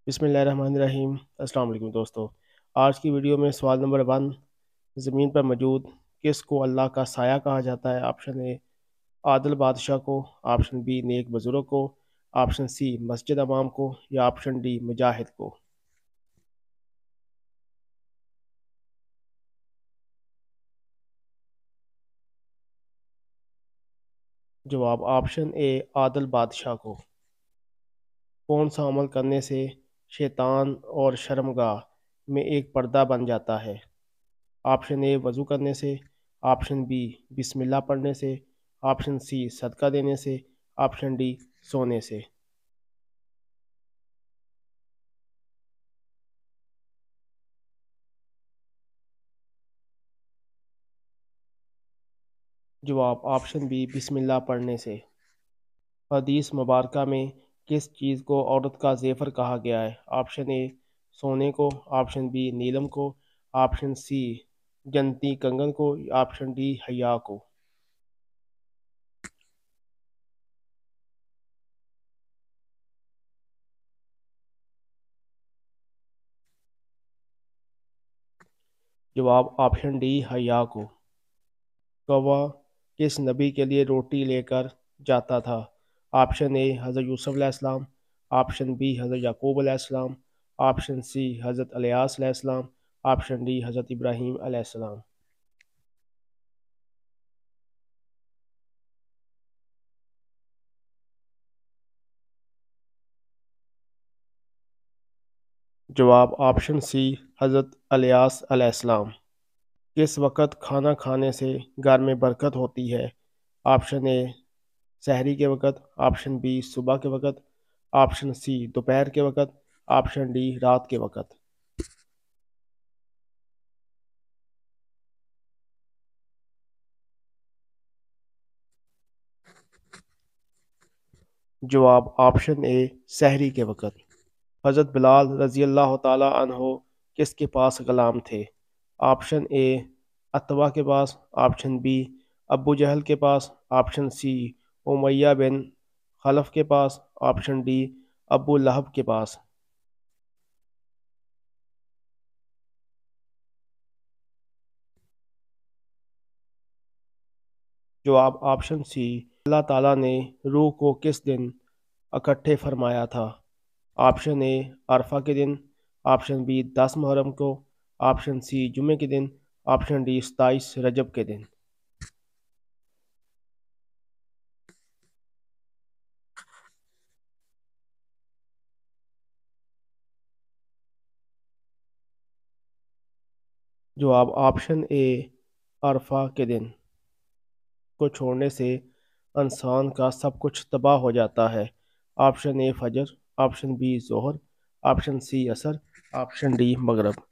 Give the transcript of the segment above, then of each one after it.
बिस्मिल्लाहिर्रहमानिर्रहीम। अस्सलाम वालेकुम दोस्तों। आज की वीडियो में सवाल नंबर 1, ज़मीन पर मौजूद किस को अल्लाह का साया कहा जाता है? ऑप्शन ए आदिल बादशाह को, ऑप्शन बी नेक बुजुर्ग को, ऑप्शन सी मस्जिद अमाम को, या ऑप्शन डी मुजाहिद को। जवाब ऑप्शन ए आदिल बादशाह को। कौन सा अमल करने से शैतान और शर्मगाह में एक पर्दा बन जाता है? ऑप्शन ए वज़ू करने से, ऑप्शन बी बिस्मिल्लाह पढ़ने से, ऑप्शन सी सदका देने से, ऑप्शन डी सोने से। जवाब ऑप्शन बी बिस्मिल्लाह पढ़ने से। हदीस मुबारका में किस चीज़ को औरत का ज़ेफ़र कहा गया है? ऑप्शन ए सोने को, ऑप्शन बी नीलम को, ऑप्शन सी जन्नती कंगन को, ऑप्शन डी हया को। जवाब ऑप्शन डी हया को। कौवा किस नबी के लिए रोटी लेकर जाता था? ऑप्शन ए हज़रत यूसुफ अलैहिस्सलाम, ऑप्शन बी हज़रत याकूब अलैहिस्सलाम, ऑप्शन सी हज़रत इलियास अलैहिस्सलाम, ऑप्शन डी हज़रत इब्राहीम अलैहिस्सलाम। जवाब ऑप्शन सी हज़रत इलियास अलैहिस्सलाम। किस वक़्त खाना खाने से घर में बरकत होती है? ऑप्शन ए सहरी के वक़्त, ऑप्शन बी सुबह के वक़्त, ऑप्शन सी दोपहर के वक़्त, ऑप्शन डी रात के वक़्त। जवाब ऑप्शन ए सहरी के वक़्त। हज़रत बिलाल रज़ी अल्लाह ताला अन्हो किसके पास ग़ुलाम थे? ऑप्शन ए अतवा के पास, ऑप्शन बी अबू जहल के पास, ऑप्शन सी उमैया बिन खलफ के पास, ऑप्शन डी अबू लहब के पास। जवाब ऑप्शन सी अल्लाह ताला ने रूह को किस दिन इकट्ठे फरमाया था? ऑप्शन ए अरफा के दिन, ऑप्शन बी 10 मुहर्रम को, ऑप्शन सी जुमे के दिन, ऑप्शन डी 27 रजब के दिन। जवाब ऑप्शन ए अरफा के दिन को छोड़ने से इंसान का सब कुछ तबाह हो जाता है। ऑप्शन ए फजर, ऑप्शन बी जोहर, ऑप्शन सी असर, ऑप्शन डी मगरब।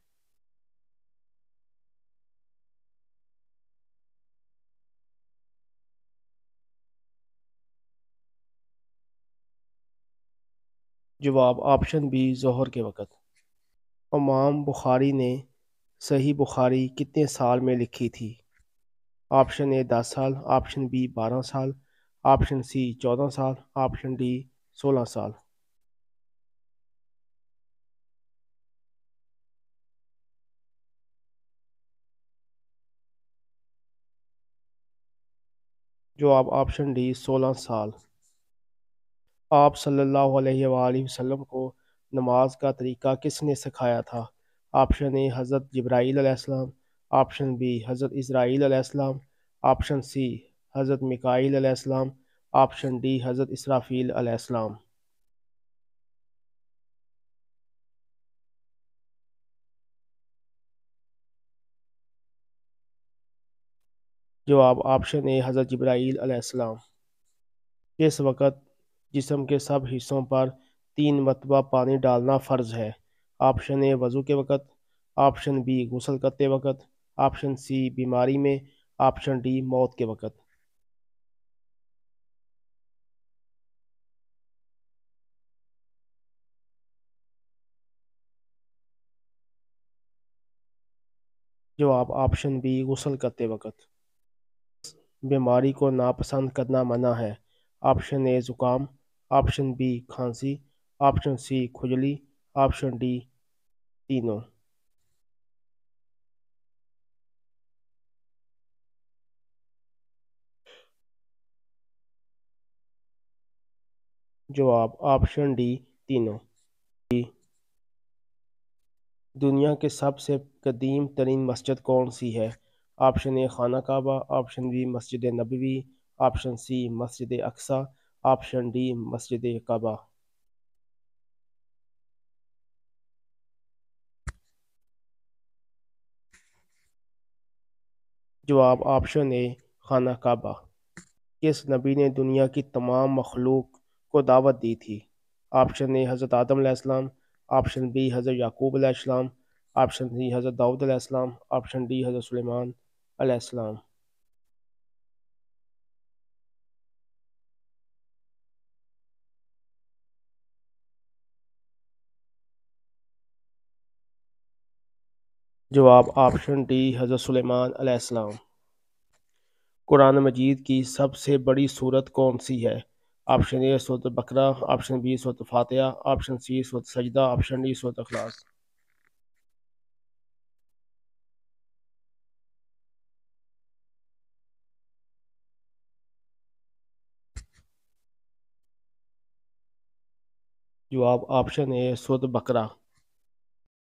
जवाब ऑप्शन बी जोहर के वक़्त। इमाम बुखारी ने सही बुखारी कितने साल में लिखी थी? ऑप्शन ए 10 साल, ऑप्शन बी 12 साल, ऑप्शन सी 14 साल, ऑप्शन डी 16 साल। जवाब ऑप्शन डी 16 साल। आप सल्लल्लाहु अलैहि वसल्लम को नमाज का तरीका किसने सिखाया था? ऑप्शन ए हज़रत जिब्राईल अलैहिस्सलाम, ऑप्शन बी हज़रत इस्राईल अलैहिस्सलाम, ऑप्शन सी हज़रत मिकाईल अलैहिस्सलाम, ऑप्शन डी हज़रत इसराफील अलैहिस्सलाम। जवाब ऑप्शन ए हज़रत जिब्राईल अलैहिस्सलाम। किस वक़्त जिस्म के सब हिस्सों पर 3 मरतबा पानी डालना फ़र्ज़ है? ऑप्शन ए वज़ू के वक़्त, ऑप्शन बी गुस्ल करते वक़्त, ऑप्शन सी बीमारी में, ऑप्शन डी मौत के वक़्त। जवाब ऑप्शन बी गुस्ल करते वक़्त। बीमारी को नापसंद करना मना है? ऑप्शन ए ज़ुकाम, ऑप्शन बी खांसी, ऑप्शन सी खुजली, آپشن ڈی تینوں۔ جواب آپشن ڈی تینوں۔ دنیا کی سب سے قدیم ترین مسجد کون سی ہے؟ آپشن اے خانہ کعبہ، option B Masjid Nabawi, option C مسجد اقصی، آپشن ڈی مسجد کعبہ۔ جواب آپشن اے خانہ کعبہ۔ کس نبی نے دنیا کی تمام مخلوق کو دعوت دی تھی؟ آپشن اے حضرت آدم علیہ السلام، آپشن بی حضرت یعقوب علیہ السلام، آپشن سی حضرت داؤد علیہ السلام، آپشن ڈی حضرت سلیمان علیہ السلام۔ جواب آپشن ڈی حضرت سلیمان علیہ السلام۔ قرآن مجید کی سب سے بڑی سورت کون سی ہے؟ آپشن اے سورۃ بقرہ، آپشن بی سورۃ فاتحہ، آپشن سی سورۃ سجدہ، آپشن ڈی سورۃ اخلاص۔ جواب آپشن اے سورۃ بقرہ۔